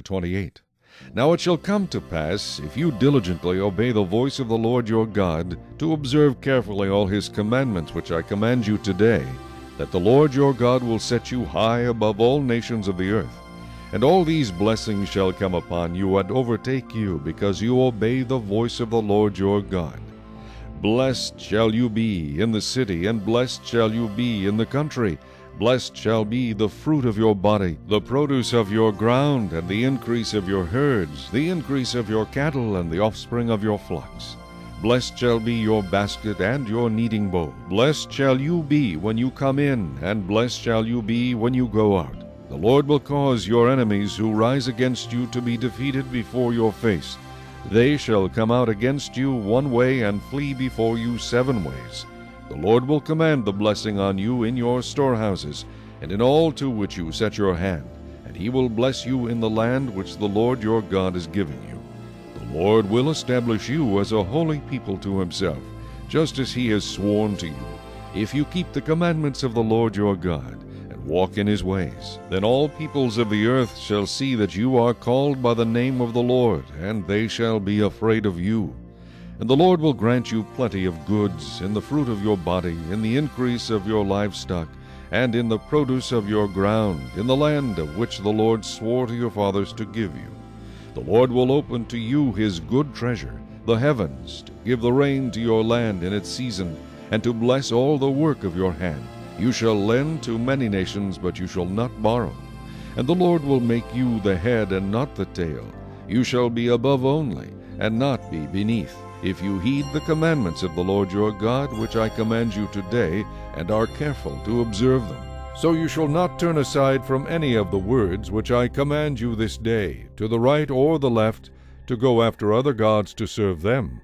28. Now it shall come to pass, if you diligently obey the voice of the Lord your God, to observe carefully all his commandments which I command you today, that the Lord your God will set you high above all nations of the earth. And all these blessings shall come upon you and overtake you, because you obey the voice of the Lord your God. Blessed shall you be in the city, and blessed shall you be in the country. Blessed shall be the fruit of your body, the produce of your ground, and the increase of your herds, the increase of your cattle, and the offspring of your flocks. Blessed shall be your basket and your kneading bowl. Blessed shall you be when you come in, and blessed shall you be when you go out. The Lord will cause your enemies who rise against you to be defeated before your face. They shall come out against you one way and flee before you 7 ways. The Lord will command the blessing on you in your storehouses, and in all to which you set your hand, and he will bless you in the land which the Lord your God is giving you. The Lord will establish you as a holy people to himself, just as he has sworn to you, if you keep the commandments of the Lord your God, and walk in his ways. Then all peoples of the earth shall see that you are called by the name of the Lord, and they shall be afraid of you. And the Lord will grant you plenty of goods in the fruit of your body, in the increase of your livestock, and in the produce of your ground, in the land of which the Lord swore to your fathers to give you. The Lord will open to you his good treasure, the heavens, to give the rain to your land in its season, and to bless all the work of your hand. You shall lend to many nations, but you shall not borrow. And the Lord will make you the head and not the tail. You shall be above only, and not be beneath, if you heed the commandments of the Lord your God, which I command you today, and are careful to observe them. So you shall not turn aside from any of the words which I command you this day, to the right or the left, to go after other gods to serve them.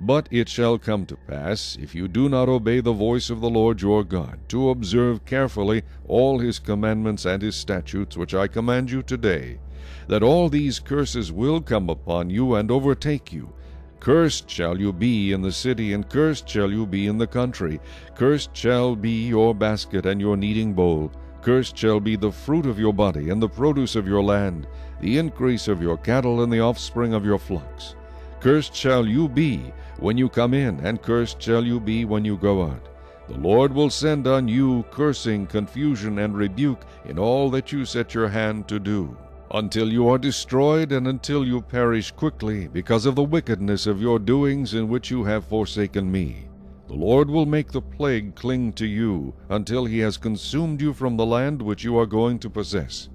But it shall come to pass, if you do not obey the voice of the Lord your God, to observe carefully all his commandments and his statutes which I command you today, that all these curses will come upon you and overtake you. Cursed shall you be in the city, and cursed shall you be in the country. Cursed shall be your basket and your kneading bowl. Cursed shall be the fruit of your body, and the produce of your land, the increase of your cattle, and the offspring of your flocks. Cursed shall you be when you come in, and cursed shall you be when you go out. The Lord will send on you cursing, confusion, and rebuke in all that you set your hand to do, until you are destroyed, and until you perish quickly, because of the wickedness of your doings in which you have forsaken me. The Lord will make the plague cling to you, until he has consumed you from the land which you are going to possess.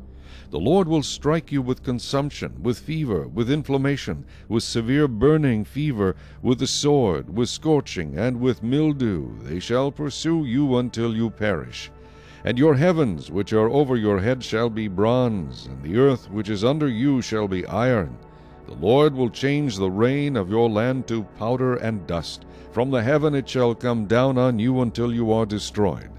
The Lord will strike you with consumption, with fever, with inflammation, with severe burning fever, with the sword, with scorching, and with mildew. They shall pursue you until you perish. And your heavens which are over your head shall be bronze, and the earth which is under you shall be iron. The Lord will change the rain of your land to powder and dust. From the heaven it shall come down on you until you are destroyed.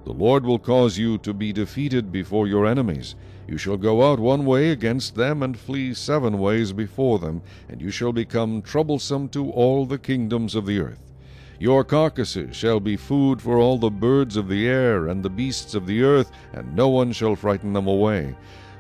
The Lord will cause you to be defeated before your enemies. You shall go out one way against them, and flee 7 ways before them, and you shall become troublesome to all the kingdoms of the earth. Your carcasses shall be food for all the birds of the air and the beasts of the earth, and no one shall frighten them away.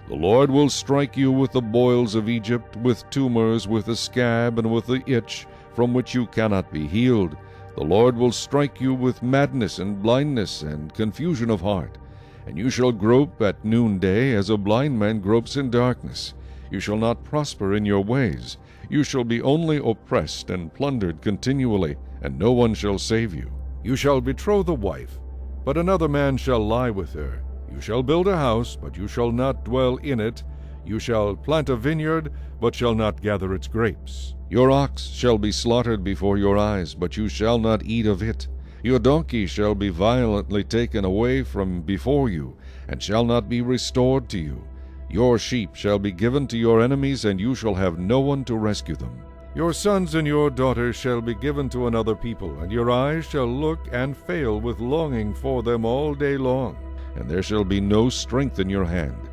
The Lord will strike you with the boils of Egypt, with tumors, with the scab, and with the itch, from which you cannot be healed. The Lord will strike you with madness and blindness and confusion of heart. And you shall grope at noonday, as a blind man gropes in darkness. You shall not prosper in your ways. You shall be only oppressed and plundered continually, and no one shall save you. You shall betroth a wife, but another man shall lie with her. You shall build a house, but you shall not dwell in it. You shall plant a vineyard, but shall not gather its grapes. Your ox shall be slaughtered before your eyes, but you shall not eat of it. Your donkey shall be violently taken away from before you, and shall not be restored to you. Your sheep shall be given to your enemies, and you shall have no one to rescue them. Your sons and your daughters shall be given to another people, and your eyes shall look and fail with longing for them all day long, and there shall be no strength in your hand.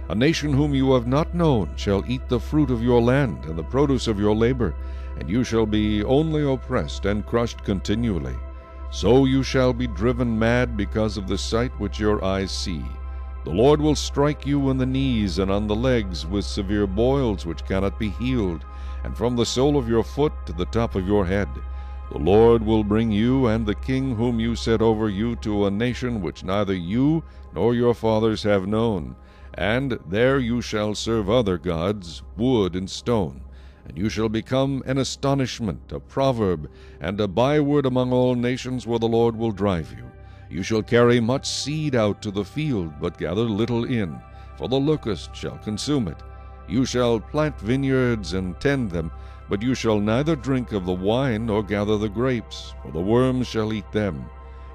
A nation whom you have not known shall eat the fruit of your land and the produce of your labor, and you shall be only oppressed and crushed continually. So you shall be driven mad because of the sight which your eyes see. The Lord will strike you in the knees and on the legs with severe boils which cannot be healed, and from the sole of your foot to the top of your head. The Lord will bring you and the king whom you set over you to a nation which neither you nor your fathers have known, and there you shall serve other gods, wood and stone. And you shall become an astonishment, a proverb, and a byword among all nations where the Lord will drive you. You shall carry much seed out to the field, but gather little in, for the locust shall consume it. You shall plant vineyards and tend them, but you shall neither drink of the wine nor gather the grapes, for the worms shall eat them.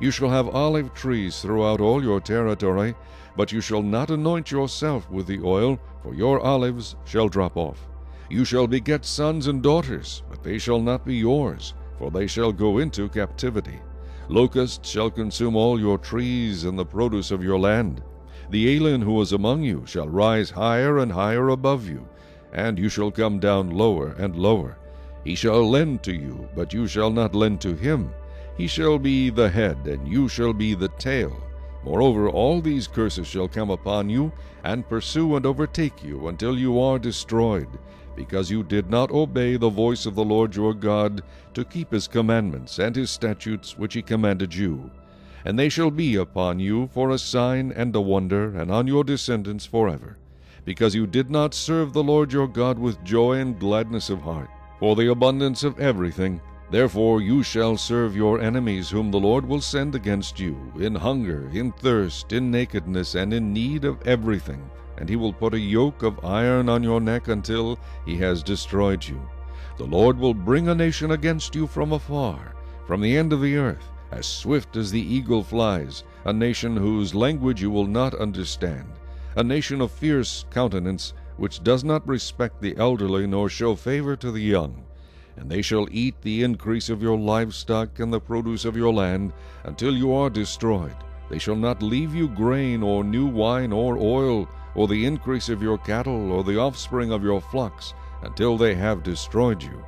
You shall have olive trees throughout all your territory, but you shall not anoint yourself with the oil, for your olives shall drop off. You shall beget sons and daughters, but they shall not be yours, for they shall go into captivity. Locusts shall consume all your trees and the produce of your land. The alien who is among you shall rise higher and higher above you, and you shall come down lower and lower. He shall lend to you, but you shall not lend to him. He shall be the head, and you shall be the tail. Moreover, all these curses shall come upon you, and pursue and overtake you until you are destroyed, because you did not obey the voice of the Lord your God to keep his commandments and his statutes which he commanded you. And they shall be upon you for a sign and a wonder, and on your descendants forever, because you did not serve the Lord your God with joy and gladness of heart, for the abundance of everything. Therefore you shall serve your enemies whom the Lord will send against you, in hunger, in thirst, in nakedness, and in need of everything. And he will put a yoke of iron on your neck until he has destroyed you. The Lord will bring a nation against you from afar, from the end of the earth, as swift as the eagle flies, a nation whose language you will not understand, a nation of fierce countenance, which does not respect the elderly nor show favor to the young. And they shall eat the increase of your livestock and the produce of your land until you are destroyed. They shall not leave you grain or new wine or oil, or the increase of your cattle, or the offspring of your flocks, until they have destroyed you.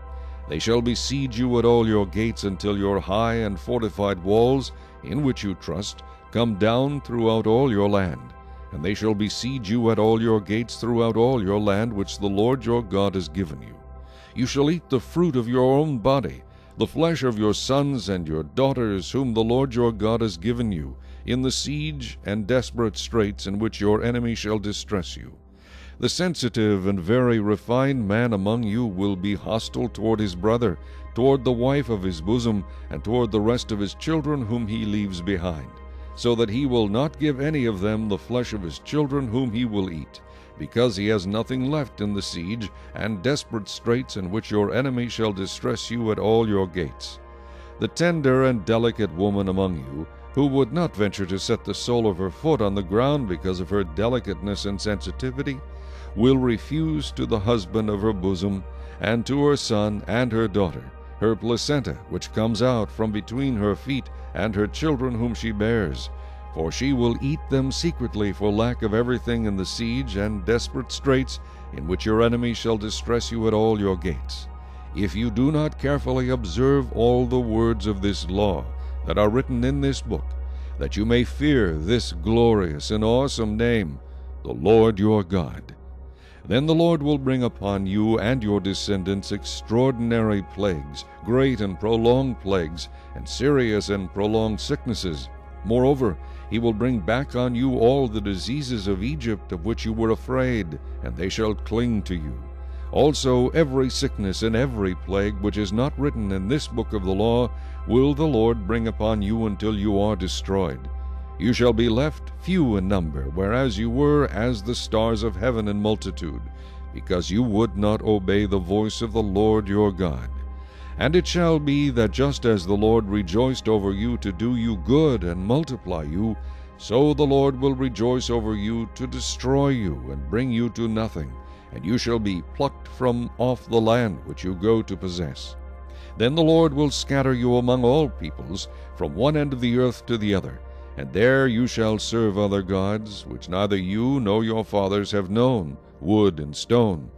They shall besiege you at all your gates until your high and fortified walls, in which you trust, come down throughout all your land. And they shall besiege you at all your gates throughout all your land which the Lord your God has given you. You shall eat the fruit of your own body, the flesh of your sons and your daughters, whom the Lord your God has given you, in the siege and desperate straits in which your enemy shall distress you. The sensitive and very refined man among you will be hostile toward his brother, toward the wife of his bosom, and toward the rest of his children whom he leaves behind, so that he will not give any of them the flesh of his children whom he will eat, because he has nothing left in the siege and desperate straits in which your enemy shall distress you at all your gates. The tender and delicate woman among you, who would not venture to set the sole of her foot on the ground because of her delicateness and sensitivity, will refuse to the husband of her bosom, and to her son and her daughter, her placenta which comes out from between her feet, and her children whom she bears. For she will eat them secretly for lack of everything in the siege and desperate straits in which your enemy shall distress you at all your gates. If you do not carefully observe all the words of this law that are written in this book, that you may fear this glorious and awesome name, the Lord your God. Then the Lord will bring upon you and your descendants extraordinary plagues, great and prolonged plagues, and serious and prolonged sicknesses. Moreover, he will bring back on you all the diseases of Egypt of which you were afraid, and they shall cling to you. Also every sickness and every plague which is not written in this book of the law will the Lord bring upon you until you are destroyed. You shall be left few in number, whereas you were as the stars of heaven in multitude, because you would not obey the voice of the Lord your God. And it shall be that just as the Lord rejoiced over you to do you good and multiply you, so the Lord will rejoice over you to destroy you and bring you to nothing, and you shall be plucked from off the land which you go to possess. Then the Lord will scatter you among all peoples, from one end of the earth to the other, and there you shall serve other gods, which neither you nor your fathers have known, wood and stone.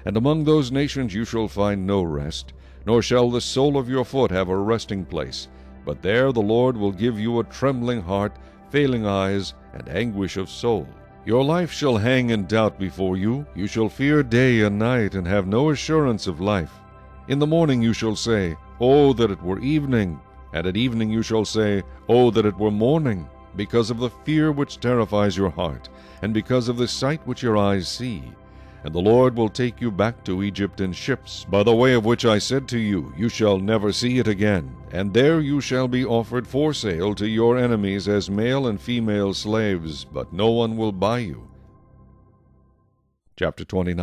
And among those nations you shall find no rest, nor shall the sole of your foot have a resting place. But there the Lord will give you a trembling heart, failing eyes, and anguish of soul. Your life shall hang in doubt before you. You shall fear day and night, and have no assurance of life. In the morning you shall say, Oh, that it were evening! And at evening you shall say, Oh, that it were morning! Because of the fear which terrifies your heart, and because of the sight which your eyes see. And the Lord will take you back to Egypt in ships, by the way of which I said to you, You shall never see it again. And there you shall be offered for sale to your enemies as male and female slaves, but no one will buy you. Chapter 29.